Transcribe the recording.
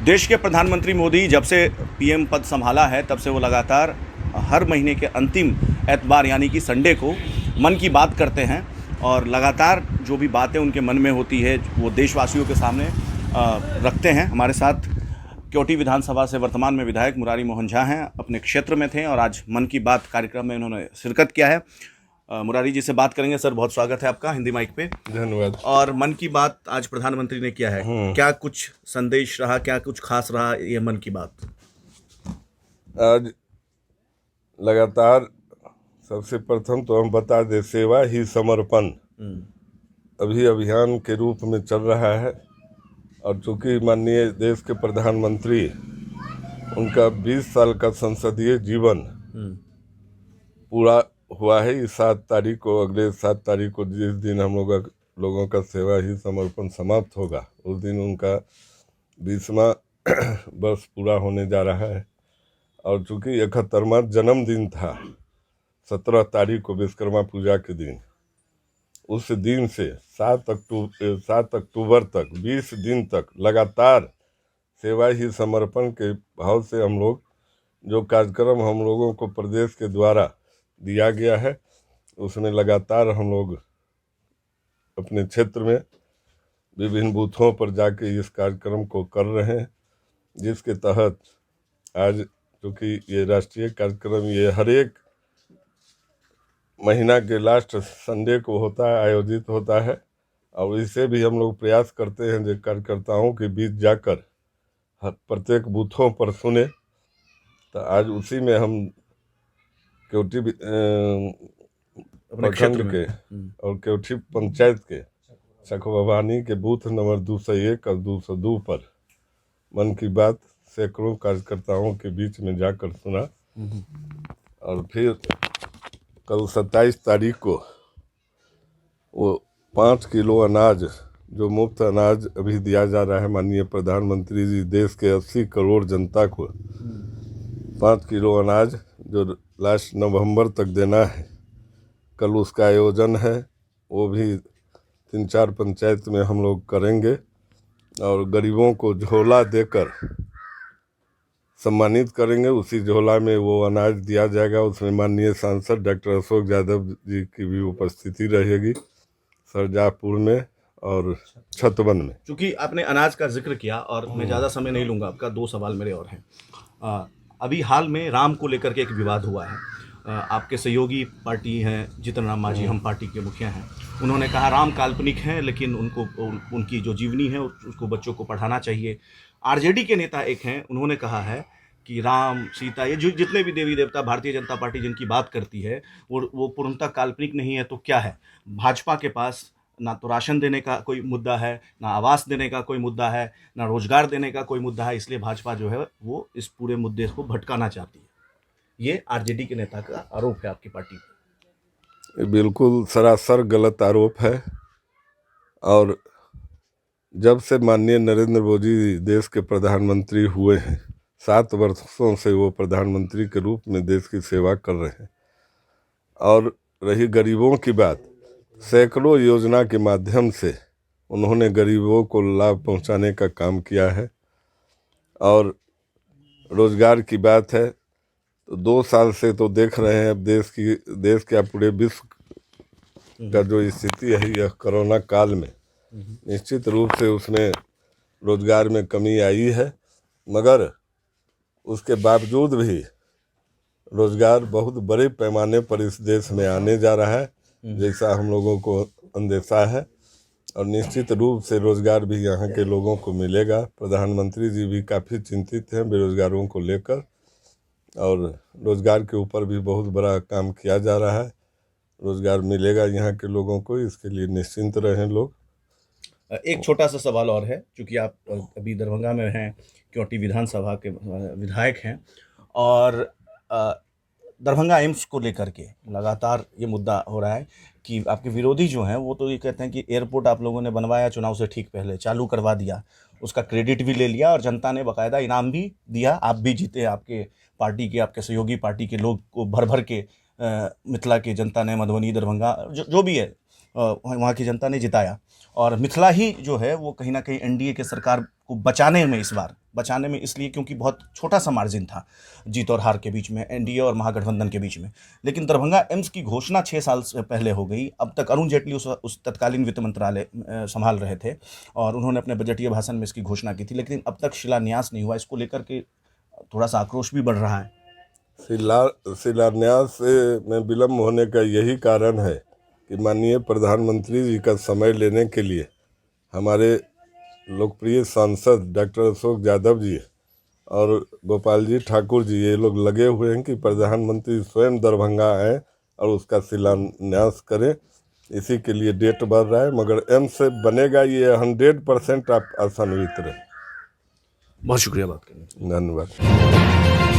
देश के प्रधानमंत्री मोदी जब से पीएम पद संभाला है तब से वो लगातार हर महीने के अंतिम एतवार यानी कि संडे को मन की बात करते हैं और लगातार जो भी बातें उनके मन में होती है वो देशवासियों के सामने रखते हैं। हमारे साथ क्योटी विधानसभा से वर्तमान में विधायक मुरारी मोहन झा हैं, अपने क्षेत्र में थे और आज मन की बात कार्यक्रम में उन्होंने शिरकत किया है। मुरारी जी से बात करेंगे। सर, बहुत स्वागत है आपका हिंदी माइक पे। धन्यवाद। और मन की बात आज प्रधानमंत्री ने किया है, क्या कुछ संदेश रहा, क्या कुछ खास रहा ये मन की बात? आज लगातार सबसे प्रथम तो हम बता दें, सेवा ही समर्पण अभी अभियान के रूप में चल रहा है। और चूंकि माननीय देश के प्रधानमंत्री, उनका 20 साल का संसदीय जीवन पूरा हुआ है। इस 7 तारीख को, अगले 7 तारीख को जिस दिन हम लोगों का सेवा ही समर्पण समाप्त होगा, उस दिन उनका 20वां वर्ष पूरा होने जा रहा है। और चूंकि 71वां जन्मदिन था 17 तारीख को, विश्वकर्मा पूजा के दिन, उस दिन से 7 अक्टूबर तक 20 दिन तक लगातार सेवा ही समर्पण के भाव से हम लोग जो कार्यक्रम हम लोगों को प्रदेश के द्वारा दिया गया है, उसमें लगातार हम लोग अपने क्षेत्र में विभिन्न बूथों पर जाके इस कार्यक्रम को कर रहे हैं, जिसके तहत आज क्योंकि ये राष्ट्रीय कार्यक्रम ये हर एक महीना के लास्ट संडे को आयोजित होता है। और इसे भी हम लोग प्रयास करते हैं जो कार्यकर्ताओं के बीच जाकर प्रत्येक बूथों पर सुने। तो आज उसी में हम क्योटी प्रखंड के और क्योटी पंचायत के चकवानी के बूथ नंबर 201 और 202 पर मन की बात सैकड़ों कार्यकर्ताओं के बीच में जाकर सुना। और फिर कल 27 तारीख को वो 5 किलो अनाज, जो मुफ्त अनाज अभी दिया जा रहा है, माननीय प्रधानमंत्री जी देश के 80 करोड़ जनता को 5 किलो अनाज जो लास्ट नवंबर तक देना है, कल उसका आयोजन है। वो भी 3-4 पंचायत में हम लोग करेंगे और गरीबों को झोला देकर सम्मानित करेंगे। उसी झोला में वो अनाज दिया जाएगा। उसमें माननीय सांसद डॉक्टर अशोक यादव जी की भी उपस्थिति रहेगी, सरजापुर में और छतवन में। चूंकि आपने अनाज का जिक्र किया और मैं ज़्यादा समय नहीं लूँगा आपका, 2 सवाल मेरे और हैं। अभी हाल में राम को लेकर के एक विवाद हुआ है। आपके सहयोगी पार्टी हैं जीतन राम मांझी, हम पार्टी के मुखिया हैं, उन्होंने कहा राम काल्पनिक हैं, लेकिन उनकी जो जीवनी है उसको बच्चों को पढ़ाना चाहिए। आरजेडी के नेता एक हैं, उन्होंने कहा है कि राम सीता, ये जो जितने भी देवी देवता भारतीय जनता पार्टी जिनकी बात करती है वो पूर्णतः काल्पनिक नहीं है। तो क्या है, भाजपा के पास ना तो राशन देने का कोई मुद्दा है, ना आवास देने का कोई मुद्दा है, ना रोजगार देने का कोई मुद्दा है, इसलिए भाजपा जो है वो इस पूरे मुद्दे को भटकाना चाहती है। ये आरजेडी के नेता का आरोप है आपकी पार्टी पर। बिल्कुल सरासर गलत आरोप है। और जब से माननीय नरेंद्र मोदी देश के प्रधानमंत्री हुए हैं, 7 वर्षों से वो प्रधानमंत्री के रूप में देश की सेवा कर रहे हैं। और रही गरीबों की बात, सैकड़ों योजना के माध्यम से उन्होंने गरीबों को लाभ पहुंचाने का काम किया है। और रोजगार की बात है तो 2 साल से तो देख रहे हैं अब देश क्या पूरे विश्व का जो स्थिति है, यह कोरोना काल में निश्चित रूप से उसमें रोजगार में कमी आई है। मगर उसके बावजूद भी रोजगार बहुत बड़े पैमाने पर इस देश में आने जा रहा है, जैसा हम लोगों को अंदेशा है। और निश्चित रूप से रोजगार भी यहाँ के लोगों को मिलेगा। प्रधानमंत्री जी भी काफ़ी चिंतित हैं बेरोजगारों को लेकर, और रोजगार के ऊपर भी बहुत बड़ा काम किया जा रहा है। रोजगार मिलेगा यहाँ के लोगों को, इसके लिए निश्चिंत रहें लोग। एक छोटा सा सवाल और है, क्योंकि आप अभी दरभंगा में हैं, क्योटी विधानसभा के विधायक हैं, और दरभंगा एम्स को लेकर के लगातार ये मुद्दा हो रहा है कि आपके विरोधी जो हैं वो तो ये कहते हैं कि एयरपोर्ट आप लोगों ने बनवाया चुनाव से ठीक पहले, चालू करवा दिया, उसका क्रेडिट भी ले लिया और जनता ने बाकायदा इनाम भी दिया, आप भी जीते, आपके पार्टी के, आपके सहयोगी पार्टी के लोग को भर भर के मिथिला की जनता ने, मधुबनी, दरभंगा जो भी है वहाँ की जनता ने जिताया। और मिथिला ही जो है वो कहीं ना कहीं एनडीए के सरकार को बचाने में इस बार बचाने में, इसलिए क्योंकि बहुत छोटा सा मार्जिन था जीत और हार के बीच में, एनडीए और महागठबंधन के बीच में। लेकिन दरभंगा एम्स की घोषणा 6 साल से पहले हो गई। अब तक अरुण जेटली उस तत्कालीन वित्त मंत्रालय संभाल रहे थे और उन्होंने अपने बजटीय भाषण में इसकी घोषणा की थी, लेकिन अब तक शिलान्यास नहीं हुआ। इसको लेकर के थोड़ा सा आक्रोश भी बढ़ रहा है। शिलान्यास में विलम्ब होने का यही कारण है कि माननीय प्रधानमंत्री जी का समय लेने के लिए हमारे लोकप्रिय सांसद डॉक्टर अशोक यादव जी और गोपाल जी ठाकुर जी, ये लोग लगे हुए हैं कि प्रधानमंत्री स्वयं दरभंगा आए और उसका शिलान्यास करें। इसी के लिए डेट बढ़ रहा है, मगर एम्स से बनेगा ये 100% आप आशान्वित रहे। बहुत शुक्रिया बात करने के लिए। धन्यवाद।